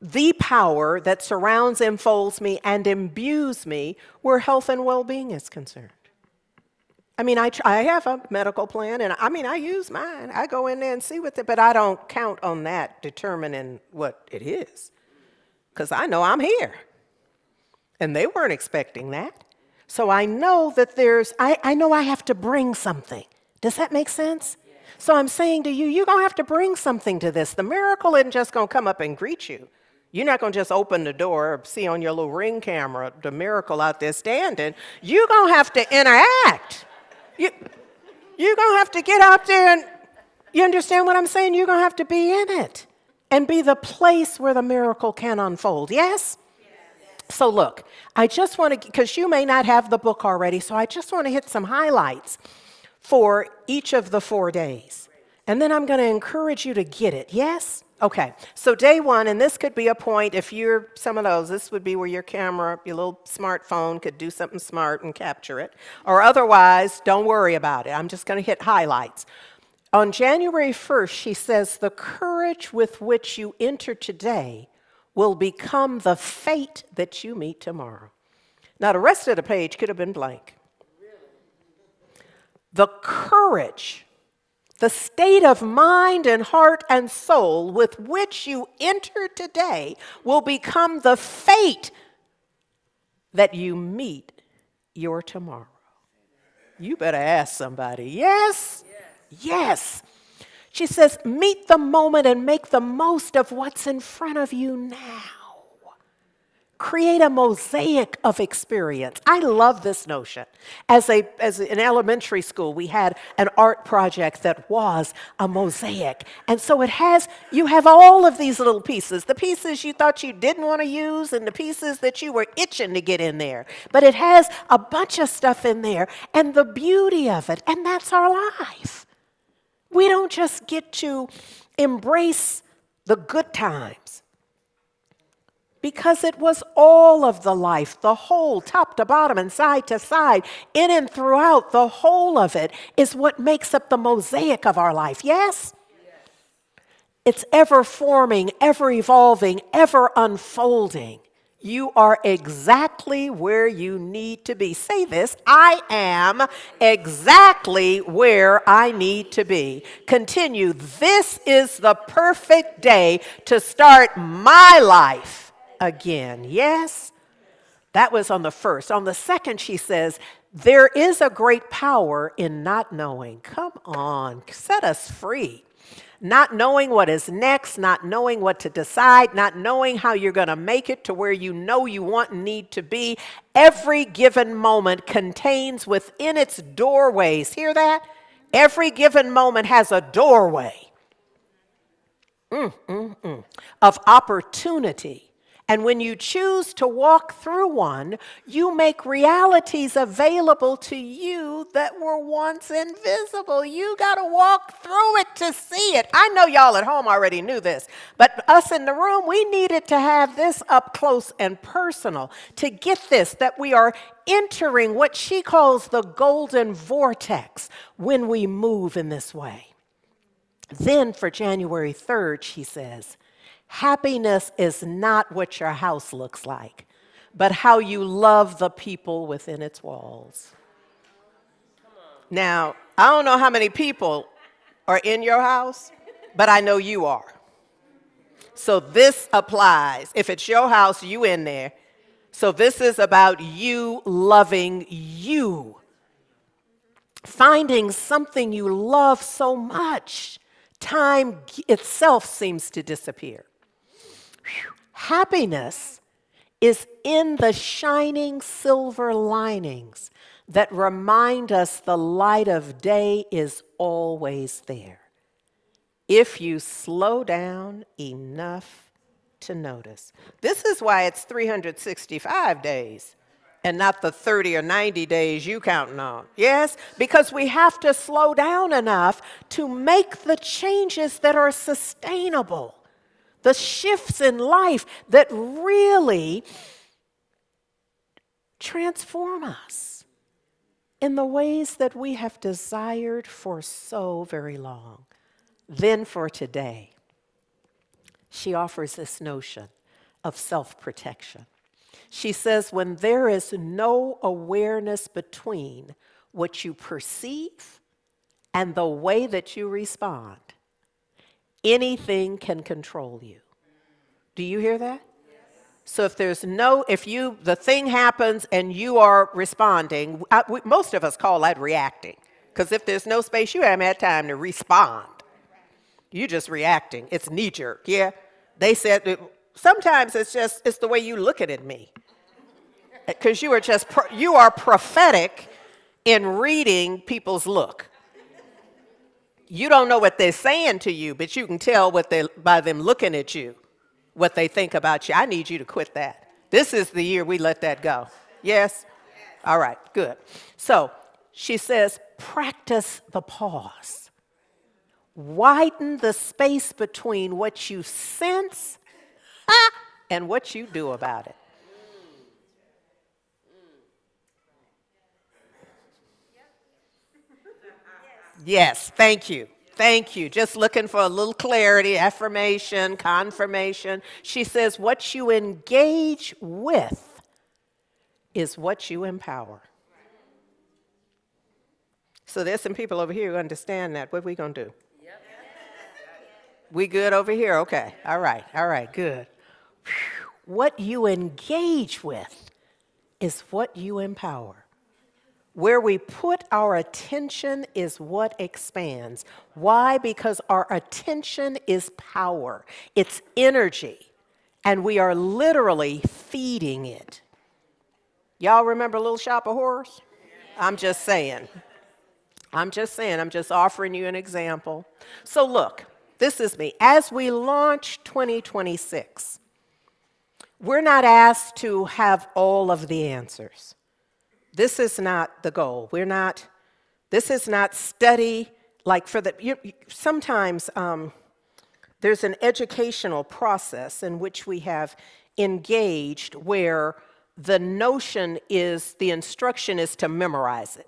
the power that surrounds, enfolds me, and imbues me where health and well-being is concerned. I mean, I have a medical plan, and I use mine. I go in there and see with it, but I don't count on that determining what it is, because I know I'm here, and they weren't expecting that. So I know that I know I have to bring something. Does that make sense? So I'm saying to you, you're going to have to bring something to this. The miracle isn't just going to come up and greet you. You're not going to just open the door or see on your little Ring camera the miracle out there standing. You're going to have to interact. You're going to have to get out there and, you understand what I'm saying? You're going to have to be in it and be the place where the miracle can unfold. Yes? So look, I just want to, because you may not have the book already, so I just want to hit some highlights for each of the 4 days. And then I'm going to encourage you to get it. Yes? Okay. So day 1, and this could be a point, if you're some of those, this would be where your camera, your little smartphone could do something smart and capture it. Or otherwise, don't worry about it. I'm just going to hit highlights. On January 1st, she says, the courage with which you enter today will become the fate that you meet tomorrow. Now, the rest of the page could have been blank. The courage, the state of mind and heart and soul with which you enter today will become the fate that you meet your tomorrow. You better ask somebody. Yes? Yes. She says, meet the moment and make the most of what's in front of you now. Create a mosaic of experience. I love this notion. As in elementary school, we had an art project that was a mosaic. And so you have all of these little pieces, the pieces you thought you didn't want to use and the pieces that you were itching to get in there. But it has a bunch of stuff in there and the beauty of it, and that's our life. We don't just get to embrace the good times, because it was all of the life, the whole, top to bottom and side to side, in and throughout, the whole of it is what makes up the mosaic of our life. Yes? It's ever forming, ever evolving, ever unfolding. You are exactly where you need to be. Say this, I am exactly where I need to be. Continue, this is the perfect day to start my life again. Yes? That was on the first. On the second, she says, there is a great power in not knowing. Come on, set us free. Not knowing what is next, not knowing what to decide, not knowing how you're going to make it to where you know you want and need to be. Every given moment contains within its doorways. Hear that? Every given moment has a doorway of opportunity. And when you choose to walk through one, you make realities available to you that were once invisible. You got to walk through it to see it. I know y'all at home already knew this, but us in the room, we needed to have this up close and personal to get this, that we are entering what she calls the golden vortex when we move in this way. Then for January 3rd, she says, happiness is not what your house looks like, but how you love the people within its walls. Now, I don't know how many people are in your house, but I know you are. So this applies. If it's your house, you in there. So this is about you loving you. Finding something you love so much, time itself seems to disappear. Happiness is in the shining silver linings that remind us the light of day is always there, if you slow down enough to notice. This is why it's 365 days and not the 30 or 90 days you counting on. Yes? Because we have to slow down enough to make the changes that are sustainable, the shifts in life that really transform us in the ways that we have desired for so very long. Then for today, she offers this notion of self-protection. She says, when there is no awareness between what you perceive and the way that you respond, anything can control you. Do you hear that? So if the thing happens and you are responding, most of us call that reacting. Because if there's no space, you haven't had time to respond. You're just reacting. It's knee-jerk, yeah? They said, sometimes it's the way you look at me. Because you are prophetic in reading people's look. You don't know what they're saying to you, but you can tell by them looking at you, what they think about you. I need you to quit that. This is the year we let that go. Yes? All right, good. So she says, practice the pause. Widen the space between what you sense and what you do about it. Yes, thank you. Thank you. Just looking for a little clarity, affirmation, confirmation. She says, what you engage with is what you empower. So there's some people over here who understand that. What are we going to do? We good over here? Okay. All right, good. What you engage with is what you empower. Where we put our attention is what expands. Why? Because our attention is power. It's energy. And we are literally feeding it. Y'all remember Little Shop of Horrors? I'm just saying. I'm just offering you an example. So look, this is me. As we launch 2026, we're not asked to have all of the answers. This is not the goal. This is not study like for sometimes there's an educational process in which we have engaged where the instruction is to memorize it.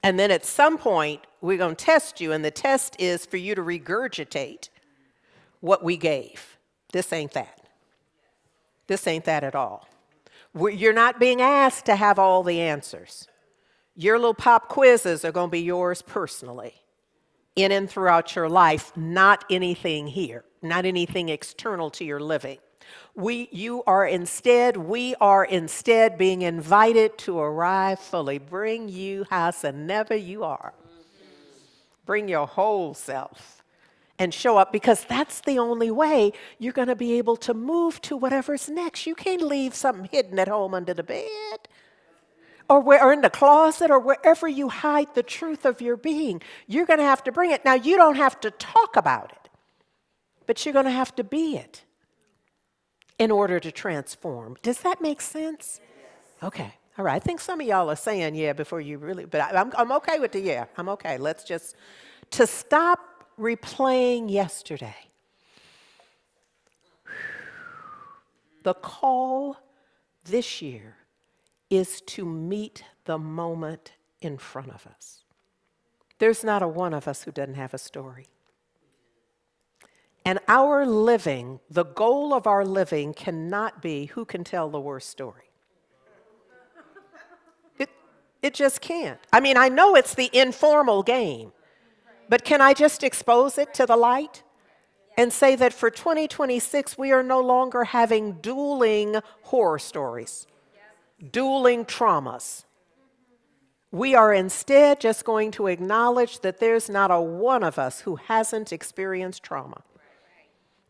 And then at some point, we're going to test you, and the test is for you to regurgitate what we gave. This ain't that. This ain't that at all. You're not being asked to have all the answers. Your little pop quizzes are going to be yours personally, in and throughout your life, not anything here, not anything external to your living. We are instead being invited to arrive fully. Bring you howsoever you are. Bring your whole self and show up, because that's the only way you're going to be able to move to whatever's next. You can't leave something hidden at home under the bed or in the closet or wherever you hide the truth of your being. You're going to have to bring it. Now, you don't have to talk about it, but you're going to have to be it in order to transform. Does that make sense? Okay. All right. I think some of y'all are saying yeah before you really, but I'm okay with the yeah. I'm okay. Let's just, to stop replaying yesterday. The call this year is to meet the moment in front of us. There's not a one of us who doesn't have a story. And our living, the goal of our living cannot be who can tell the worst story. It just can't. I mean, I know it's the informal game. But can I just expose it to the light and say that for 2026, we are no longer having dueling horror stories, dueling traumas. We are instead just going to acknowledge that there's not a one of us who hasn't experienced trauma.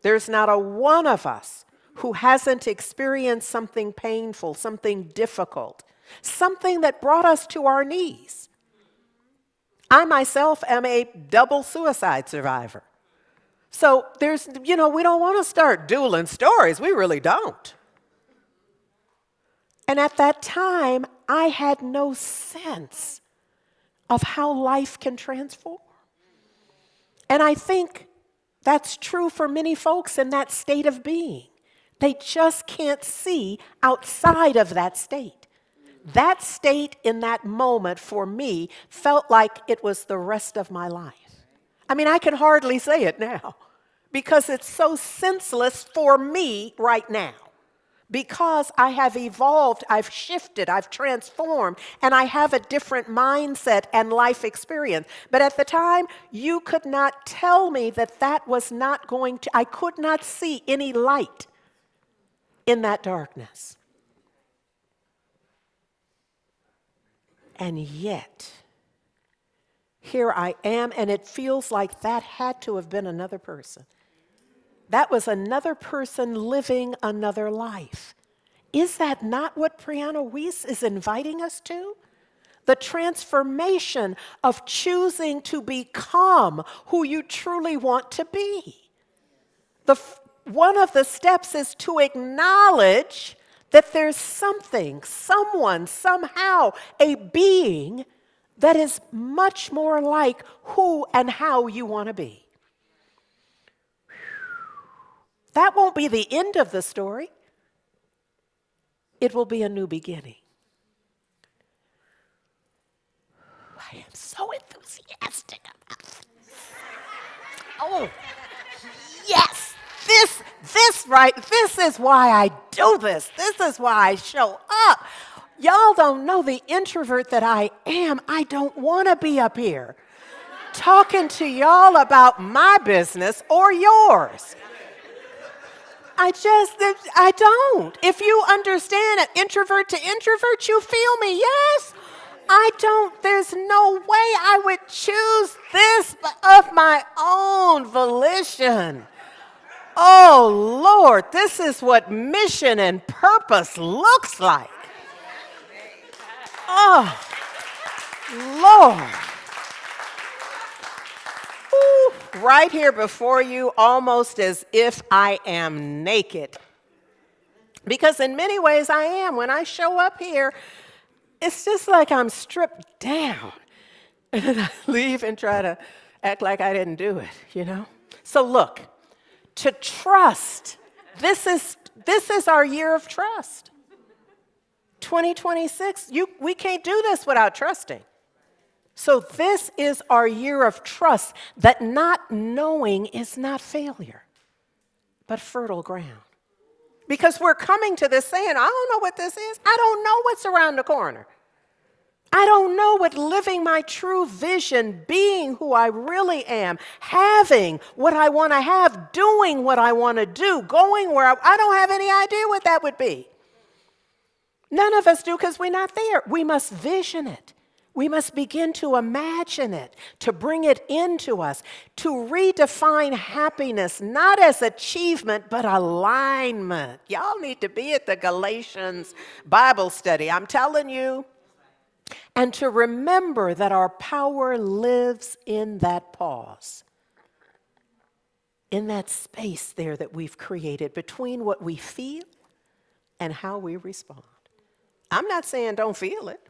There's not a one of us who hasn't experienced something painful, something difficult, something that brought us to our knees. I myself am a double suicide survivor. So we don't want to start dueling stories. We really don't. And at that time, I had no sense of how life can transform. And I think that's true for many folks in that state of being. They just can't see outside of that state. That state in that moment for me felt like it was the rest of my life. I mean, I can hardly say it now because it's so senseless for me right now. Because I have evolved, I've shifted, I've transformed, and I have a different mindset and life experience. But at the time, you could not tell me that that was not going to, I could not see any light in that darkness. And yet, here I am, and it feels like that had to have been another person. That was another person living another life. Is that not what Brianna Weiss is inviting us to? The transformation of choosing to become who you truly want to be. One of the steps is to acknowledge that there's something, someone, somehow, a being that is much more like who and how you want to be. That won't be the end of the story. It will be a new beginning. I am so enthusiastic about this. Oh, yes. This is why I do this. This is why I show up. Y'all don't know the introvert that I am. I don't want to be up here talking to y'all about my business or yours. I don't. If you understand it, introvert to introvert, you feel me, yes? I don't, there's no way I would choose this of my own volition. Oh, Lord, this is what mission and purpose looks like. Oh, Lord. Right here before you, almost as if I am naked. Because in many ways I am. When I show up here, it's just like I'm stripped down. And then I leave and try to act like I didn't do it, you know? So look, to trust, this is our year of trust. 2026, we can't do this without trusting. So this is our year of trust, that not knowing is not failure, but fertile ground. Because we're coming to this saying, I don't know what this is. I don't know what's around the corner. I don't know what living my true vision, being who I really am, having what I want to have, doing what I want to do, going where I don't have any idea what that would be. None of us do because we're not there. We must vision it. We must begin to imagine it, to bring it into us, to redefine happiness, not as achievement, but alignment. Y'all need to be at the Galatians Bible study, I'm telling you. And to remember that our power lives in that pause, in that space there that we've created between what we feel and how we respond. I'm not saying don't feel it.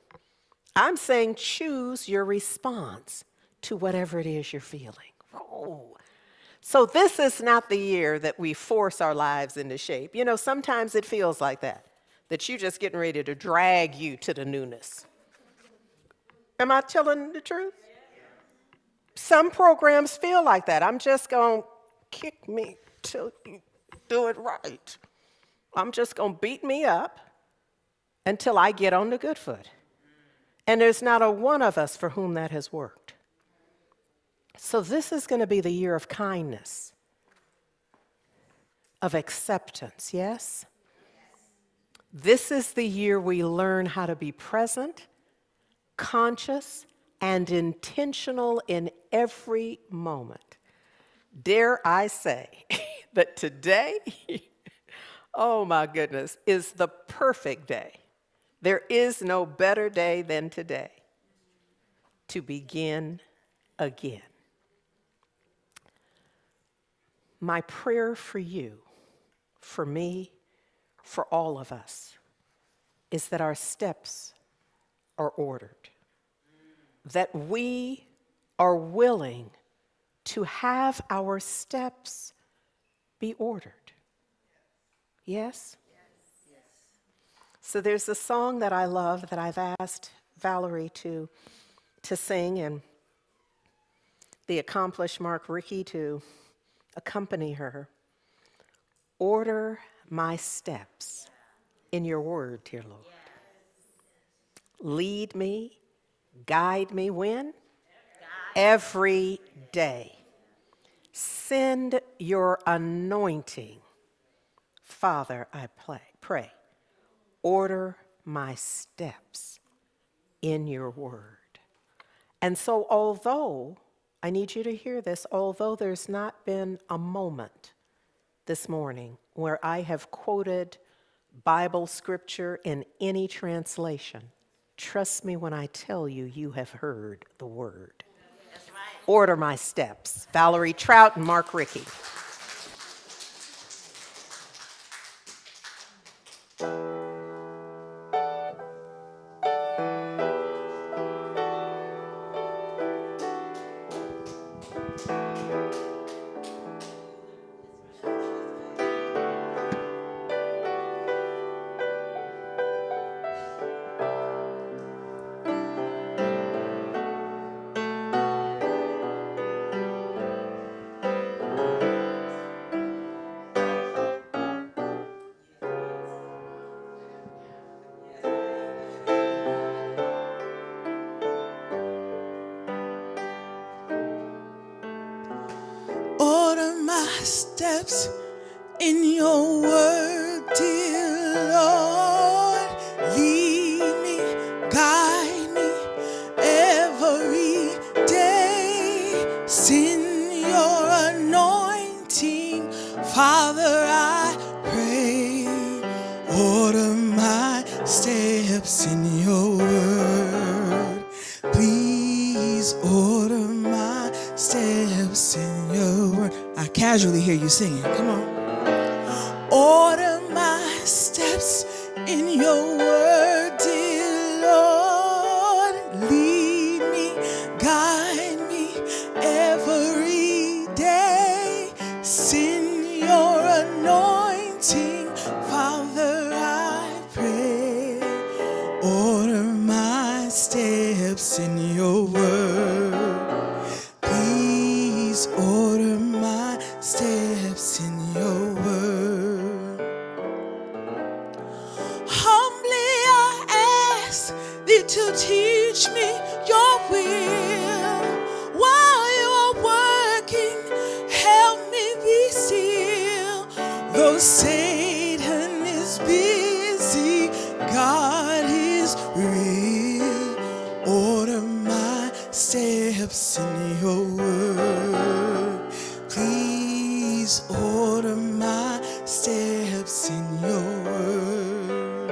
I'm saying choose your response to whatever it is you're feeling. Oh. So this is not the year that we force our lives into shape. You know, sometimes it feels like that you're just getting ready to drag you to the newness. Am I telling the truth? Some programs feel like that. I'm just going to kick me till you do it right. I'm just going to beat me up until I get on the good foot. And there's not a one of us for whom that has worked. So this is going to be the year of kindness, of acceptance, yes? This is the year we learn how to be present, conscious, and intentional in every moment. Dare I say that today, oh my goodness, is the perfect day. There is no better day than today to begin again. My prayer for you, for me, for all of us, is that our steps are ordered, that we are willing to have our steps be ordered. Yes? So there's a song that I love that I've asked Valerie to sing, and the accomplished Mark Rickey to accompany her. Order my steps in your word, dear Lord. Lead me, guide me when? Every day. Send your anointing. Father, I pray. Order my steps in your word. And so although, I need you to hear this, although there's not been a moment this morning where I have quoted Bible scripture in any translation, trust me when I tell you, you have heard the word. That's right. Order my steps. Valerie Trout and Mark Rickey. Order my steps in your word, dear Lord. Lead me, guide me every day. Send your anointing, Father, I pray. Order my steps in your word. Please order my steps in your word. I casually hear you singing. Come on. Order my steps in your word, dear Lord. Lead me, guide me every day. Send your anointing, Father, I pray. Order my steps in your word. Please order my steps in your word. Humbly I ask thee to teach me your will. While you are working, help me be still. Though Satan is busy, God is real. Order my steps in your word. Please order my steps in your word.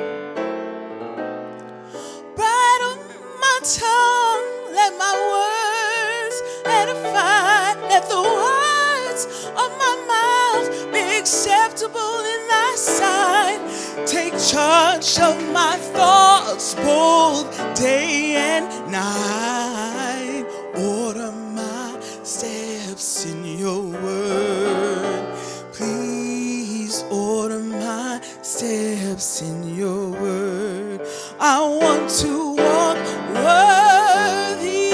Bridle my tongue, let my words edify. Let the words of my mouth be acceptable in thy sight. Take charge of my thoughts, both day and night. Order my steps in your word. Please order my steps in your word. I want to walk worthy.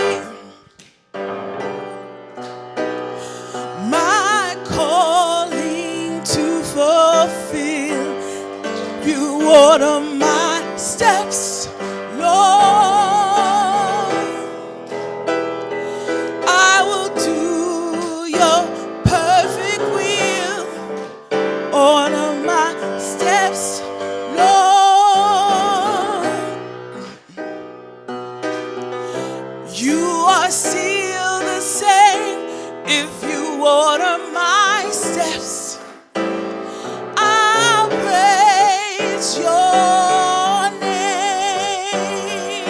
My calling to fulfill. You order my steps, Lord. I will do your perfect will. Order my steps, Lord. You are still the same if you order my steps. I'll praise your name.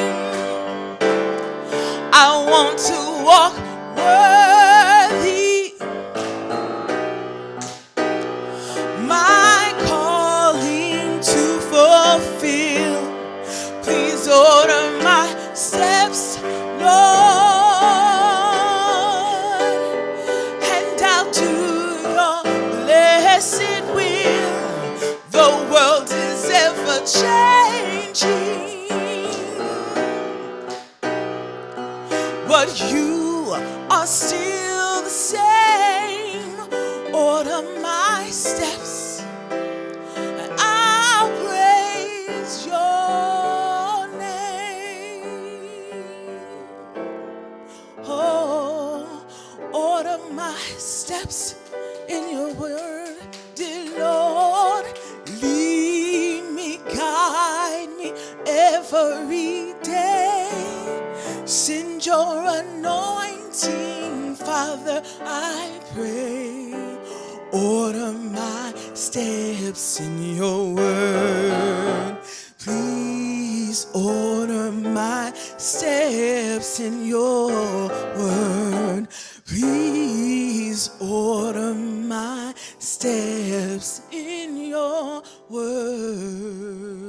you are still the same. Order my steps, and I'll praise your name. Oh, order my steps in your word, dear Lord. Lead me, guide me every day. Send your anointing, Father, I pray. Order my steps in your word. Please order my steps in your word. Please order my steps in your word.